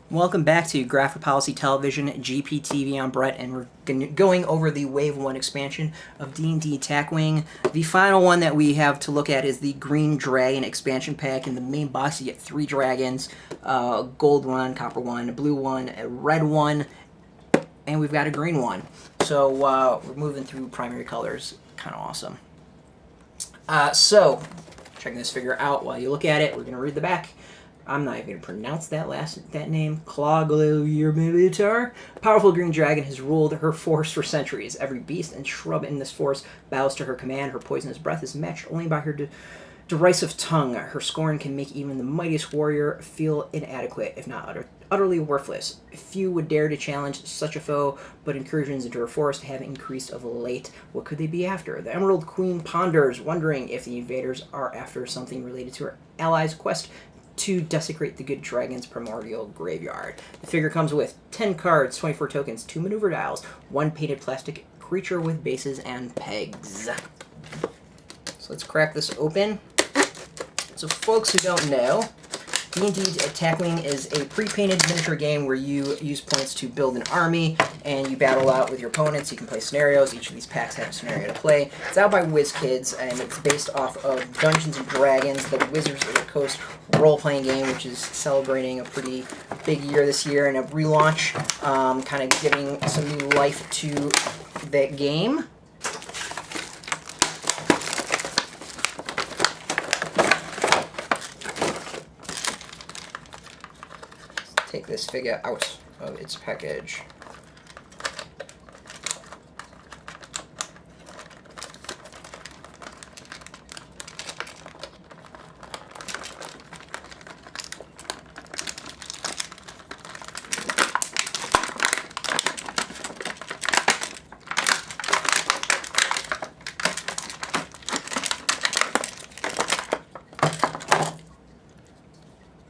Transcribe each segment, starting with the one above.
Welcome back to Graphic Policy Television, GPTV. I'm Brett, and we're going over the Wave 1 expansion of D&D Tackwing. The final one that we have to look at is the Green Dragon expansion pack. In the main box, you get 3 dragons, gold one, copper one, a blue one, a red one, and we've got a green one. So we're moving through primary colors. Kind of awesome. So, checking this figure out while you look at it, we're going to read the back. I'm not even going to pronounce that name. Clawglirmilitar. Powerful green dragon has ruled her forest for centuries. Every beast and shrub in this forest bows to her command. Her poisonous breath is matched only by her derisive tongue. Her scorn can make even the mightiest warrior feel inadequate, if not utterly worthless. Few would dare to challenge such a foe, but incursions into her forest have increased of late. What could they be after? The Emerald Queen ponders, wondering if the invaders are after something related to her allies' quest to desecrate the good dragon's primordial graveyard. The figure comes with 10 cards, 24 tokens, 2 maneuver dials, 1 painted plastic creature with bases and pegs. So let's crack this open. So folks who don't know, D&D Tackwing is a pre-painted miniature game where you use points to build an army, and you battle out with your opponents. You can play scenarios. Each of these packs have a scenario to play. It's out by WizKids, and it's based off of Dungeons & Dragons, the Wizards of the Coast role-playing game, which is celebrating a pretty big year this year, and a relaunch, kind of giving some new life to that game. Take this figure out of its package.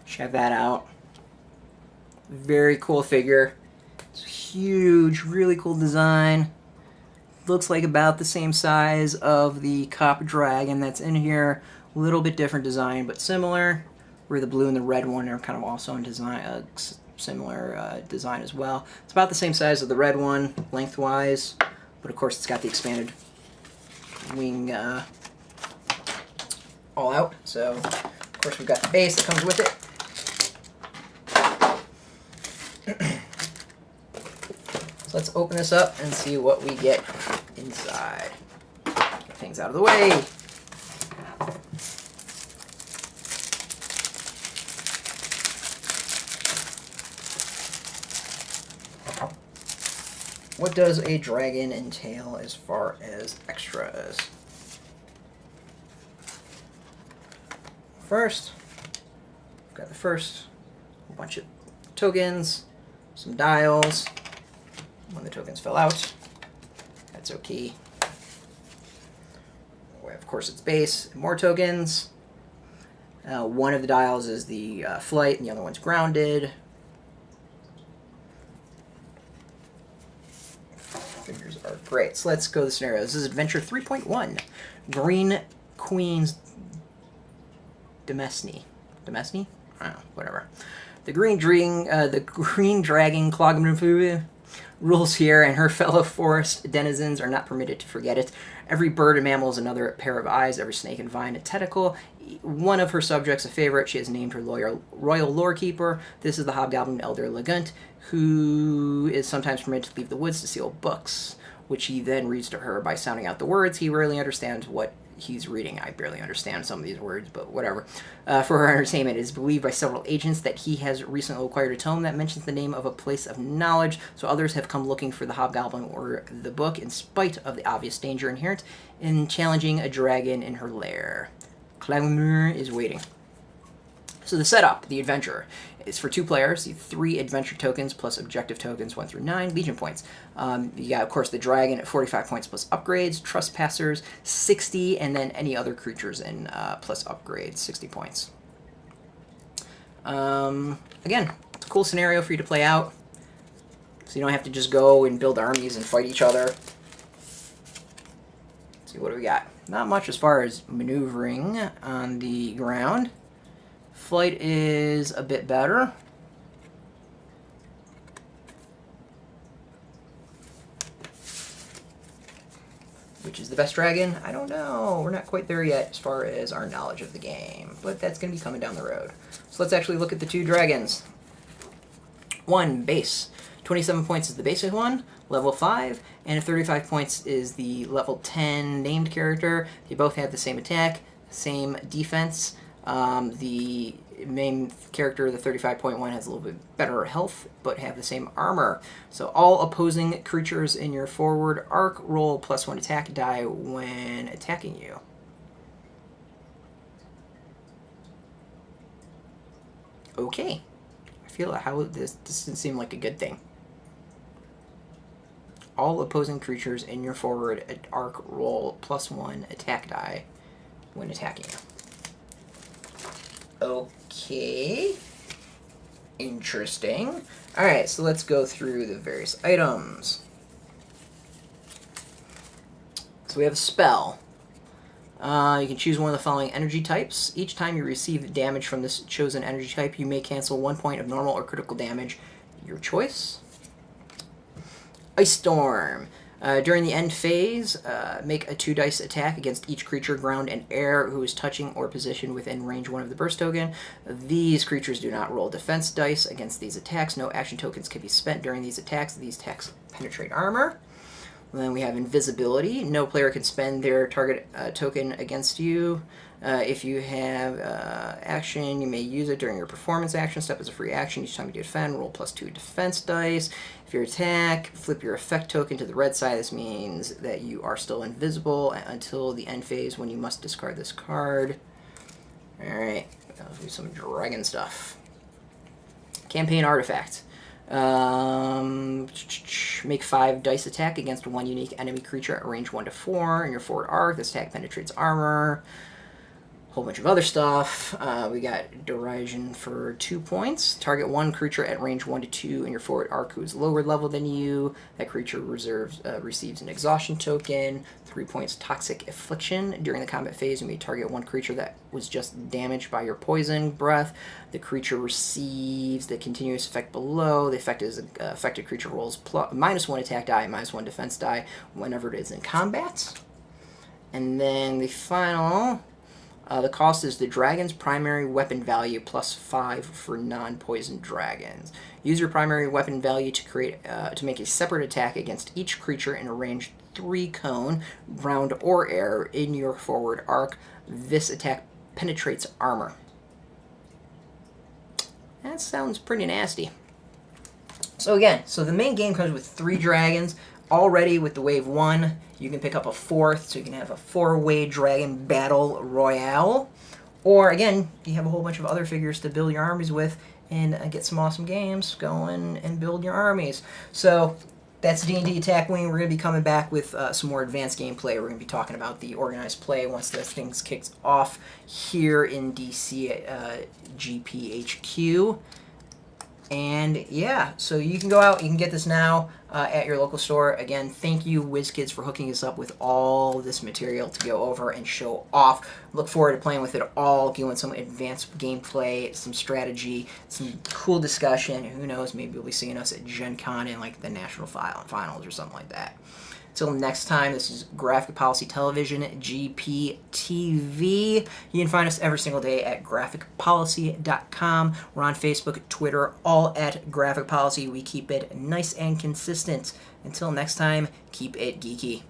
Check that out. Very cool figure. It's huge, really cool design. Looks like about the same size of the copper dragon that's in here. A little bit different design, but similar. Where the blue and the red one are kind of also in design, similar design as well. It's about the same size of the red one, lengthwise, but of course it's got the expanded wing all out. So of course we've got the base that comes with it. So let's open this up and see what we get inside. Get things out of the way. What does a dragon entail as far as extras? First, we've got the first bunch of tokens, some dials. When the tokens fell out, that's okay. Of course, it's base. More tokens. One of the dials is the flight, and the other one's grounded. Figures are great. So let's go to the scenario. This is Adventure 3.1. Green Queen's Demesne. Demesne? I don't know. Whatever. The Green Dragon Clawglirmilitar rules here, and her fellow forest denizens are not permitted to forget it. Every bird and mammal is another pair of eyes, every snake and vine a tentacle. One of her subjects a favorite. She has named her royal lorekeeper. This is the hobgoblin Elder Lagunt, who is sometimes permitted to leave the woods to steal books, which he then reads to her by sounding out the words. He rarely understands what he's reading. I barely understand some of these words, but whatever. For her entertainment, it is believed by several agents that he has recently acquired a tome that mentions the name of a place of knowledge, so others have come looking for the hobgoblin or the book, in spite of the obvious danger inherent in challenging a dragon in her lair. Clawglirmilitar is waiting. So the setup, the adventure, is for 2 players. 3 adventure tokens plus objective tokens 1 through 9, Legion points. You got, of course, the dragon at 45 points plus upgrades, trespassers 60, and then any other creatures in plus upgrades 60 points. Again, it's a cool scenario for you to play out, so you don't have to just go and build armies and fight each other. Let's see, what do we got? Not much as far as maneuvering on the ground. Flight is a bit better. Which is the best dragon? I don't know. We're not quite there yet as far as our knowledge of the game, but that's going to be coming down the road. So let's actually look at the 2 dragons. 1 base. 27 points is the basic one, level 5, and 35 points is the level 10 named character. They both have the same attack, same defense. The main character, the 35.1, has a little bit better health, but have the same armor. So all opposing creatures in your forward arc roll +1 attack die when attacking you. Okay. I feel how this doesn't seem like a good thing. All opposing creatures in your forward arc roll +1 attack die when attacking you. Okay. Interesting. Alright, so let's go through the various items. So we have a spell. You can choose one of the following energy types. Each time you receive damage from this chosen energy type, you may cancel 1 point of normal or critical damage. Your choice. Ice Storm. During the end phase, make a 2-dice attack against each creature, ground, and air who is touching or positioned within range 1 of the burst token. These creatures do not roll defense dice against these attacks. No action tokens can be spent during these attacks. These attacks penetrate armor. And then we have Invisibility. No player can spend their target token against you. If you have action, you may use it during your performance action. Step as a free action. Each time you defend, roll +2 defense dice. If you attack, flip your effect token to the red side. This means that you are still invisible until the end phase when you must discard this card. Alright, let's do some dragon stuff. Campaign Artifact. Make 5 dice attack against 1 unique enemy creature at range 1 to 4 in your forward arc. This attack penetrates armor. Whole bunch of other stuff. We got Derision for 2 points. Target 1 creature at range 1 to 2 in your forward arc who is lower level than you. That creature receives an exhaustion token. 3 points Toxic Affliction. During the combat phase, you may target 1 creature that was just damaged by your poison breath. The creature receives the continuous effect below. The effect is affected creature rolls -1 attack die, -1 defense die whenever it is in combat. And then the final... the cost is the dragon's primary weapon value +5 for non-poison dragons. Use your primary weapon value to make a separate attack against each creature in a range 3 cone, ground or air in your forward arc. This attack penetrates armor. That sounds pretty nasty. So again, the main game comes with 3 dragons. Already with the Wave 1, you can pick up a 4th, so you can have a 4-way dragon battle royale. Or, again, you have a whole bunch of other figures to build your armies with and get some awesome games going and build your armies. So, that's D&D Attack Wing. We're going to be coming back with some more advanced gameplay. We're going to be talking about the organized play once this thing kicks off here in DC at GPHQ. And yeah, so you can go out, you can get this now at your local store. Again, thank you WizKids for hooking us up with all this material to go over and show off. Look forward to playing with it all, doing some advanced gameplay, some strategy, some cool discussion. Who knows, maybe you'll be seeing us at Gen Con in like the National Finals or something like that. Until next time, this is Graphic Policy Television, GPTV. You can find us every single day at graphicpolicy.com. We're on Facebook, Twitter, all at Graphic Policy. We keep it nice and consistent. Until next time, keep it geeky.